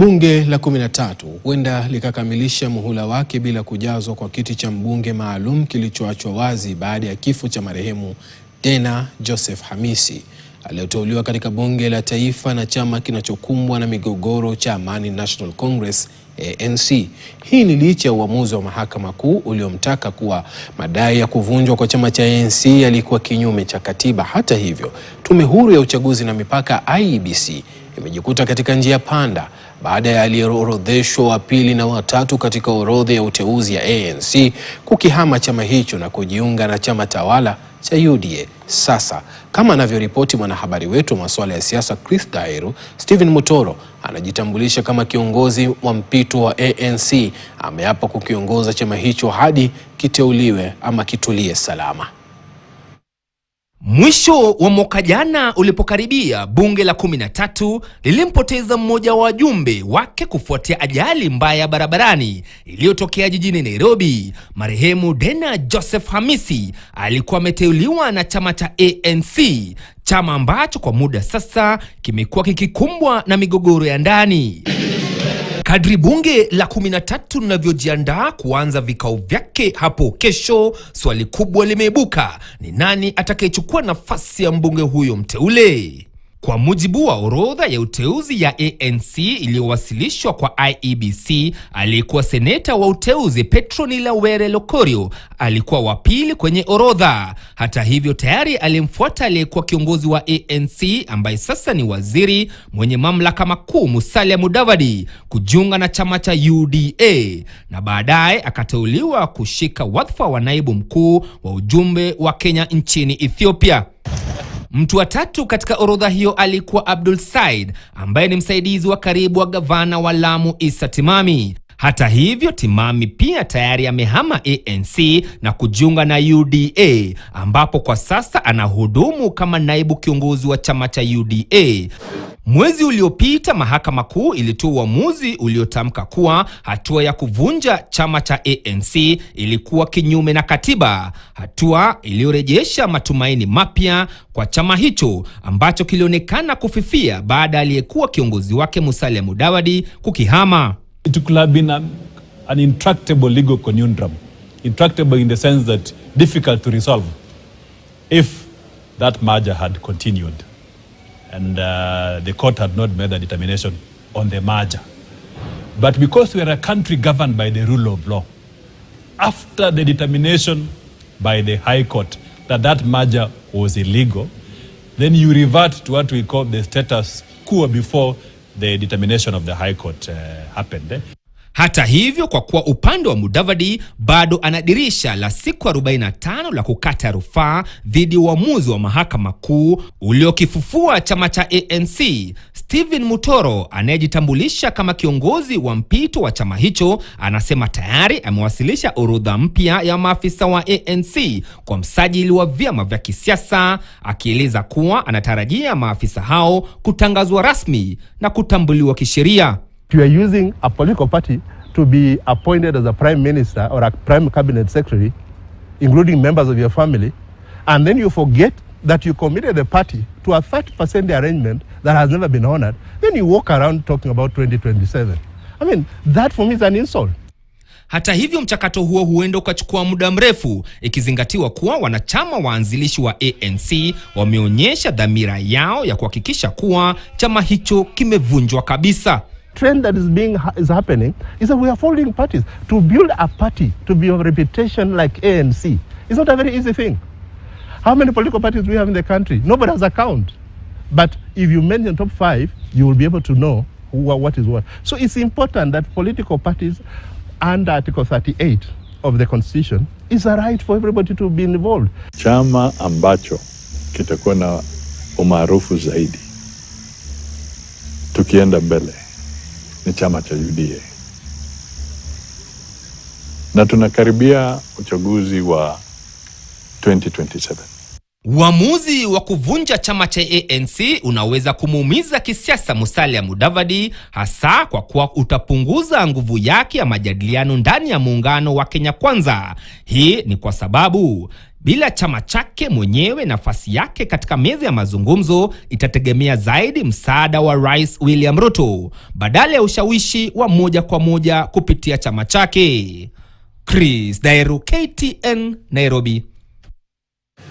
Bunge la 13 huenda likakamilisha muhula wake bila kujazwa kwa kiti cha mbunge maalum kilichoachwa wazi baada ya kifo cha marehemu Dena Joseph Hamisi aliyoteuliwa katika bunge la taifa na chama kinachokumbwa na migogoro cha Amani National Congress ANC. Hii ni licha ya uamuzi wa mahakama kuu uliomtaka kuwa madai ya kuvunjwa kwa chama cha ANC yalikuwa kinyume cha katiba. Hata hivyo, tume huru ya uchaguzi na mipaka IEBC imejikuta katika njia panda baada ya aliyoorodheshwa wa pili na watatu katika orodha ya uteuzi ya ANC kukihama chama hicho na kujiunga na chama tawala cha UDA. Sasa, kama anavyoripoti mwanahabari wetu wa masuala ya siasa Chris Dairu, Stephen Mutoro anajitambulisha kama kiongozi wa mpito wa ANC, ameapa kukiongoza chama hicho hadi kiteuliwe ama kitulie salama. Mwisho wa mwaka jana ulipokaribia, bunge la 13 lilimpoteza mmoja wa wajumbe wake kufuatia ajali mbaya barabarani iliyotokea jijini Nairobi. Marehemu Dena Joseph Hamisi alikuwa ameteuliwa na chama cha ANC, chama ambacho kwa muda sasa kimekuwa kikikumbwa na migogoro ya ndani. Kadri bunge la 13 linavyojiandaa kuanza vikao vyake hapo kesho, swali kubwa limeibuka: ni nani atakayechukua nafasi ya mbunge huyo mteule? Kwa mujibu wa orodha ya uteuzi ya ANC iliyowasilishwa kwa IEBC, aliyekuwa seneta wa uteuzi Petronila Were Lokorio alikuwa wa pili kwenye orodha. Hata hivyo, tayari alimfuata aliyekuwa kiongozi wa ANC ambaye sasa ni waziri mwenye mamlaka makuu Musalia Mudavadi kujiunga na chama cha UDA, na baadaye akateuliwa kushika wadhifa wa naibu mkuu wa ujumbe wa Kenya nchini Ethiopia. Mtu wa tatu katika orodha hiyo alikuwa Abdul Said, ambaye ni msaidizi wa karibu wa gavana wa Lamu Issa Timami. Hata hivyo, Timami pia tayari amehama ANC na kujiunga na UDA, ambapo kwa sasa anahudumu kama naibu kiongozi wa chama cha UDA. Mwezi uliopita, mahakama kuu ilitoa uamuzi uliotamka kuwa hatua ya kuvunja chama cha ANC ilikuwa kinyume na katiba, hatua iliyorejesha matumaini mapya kwa chama hicho ambacho kilionekana kufifia baada aliyekuwa kiongozi wake Musalia Mudavadi kukihama. It could have been an intractable legal conundrum, intractable in the sense that difficult to resolve, if that merger had continued and the court had not made a determination on the merger. But because we are a country governed by the rule of law, after the determination by the High Court that that merger was illegal, then you revert to what we call the status quo before the determination of the High Court happened. Hata hivyo, kwa kuwa upande wa Mudavadi bado anadirisha la siku 45 la kukata rufaa dhidi ya uamuzi wa mahakama kuu uliokifufua chama cha ANC, Stephen Mutoro anayejitambulisha kama kiongozi wa mpito wa chama hicho anasema tayari amewasilisha orodha mpya ya maafisa wa ANC kwa msajili wa vyama vya kisiasa, akieleza kuwa anatarajia maafisa hao kutangazwa rasmi na kutambuliwa kisheria. You are using a political party to be appointed as a prime minister or a prime cabinet secretary, including members of your family, and then you forget that you committed the party to a 30% arrangement that has never been honored, then you walk around talking about 2027. I mean, that for me is an insult. Hata hivyo, mchakato huo huenda ukachukua muda mrefu, ikizingatiwa kuwa wanachama waanzilishi wa ANC wameonyesha dhamira yao ya kuhakikisha kuwa chama hicho kimevunjwa kabisa. Trend that is happening is that we are folding parties. To build a party to be of reputation like ANC is not a very easy thing. How many political parties do we have in the country? Nobody has a count. But if you mention top 5, you will be able to know what is what. So it's important that political parties under Article 38 of the Constitution is a right for everybody to be involved. Chama ambacho kitakuwa na umaarufu zaidi tukienda mbele ni chama cha UDA, na tunakaribia uchaguzi wa 2027. Uamuzi wa kuvunja chama cha ANC unaweza kumuumiza kisiasa Musalia Mudavadi, hasa kwa kuwa utapunguza nguvu yake ya majadiliano ndani ya muungano wa Kenya Kwanza. Hii ni kwa sababu Bila chama chake mwenyewe, nafasi yake katika meza ya mazungumzo itategemea zaidi msaada wa Rais William Ruto badala ya ushawishi wa moja kwa moja kupitia chama chake. Chris Dairu, KTN, Nairobi.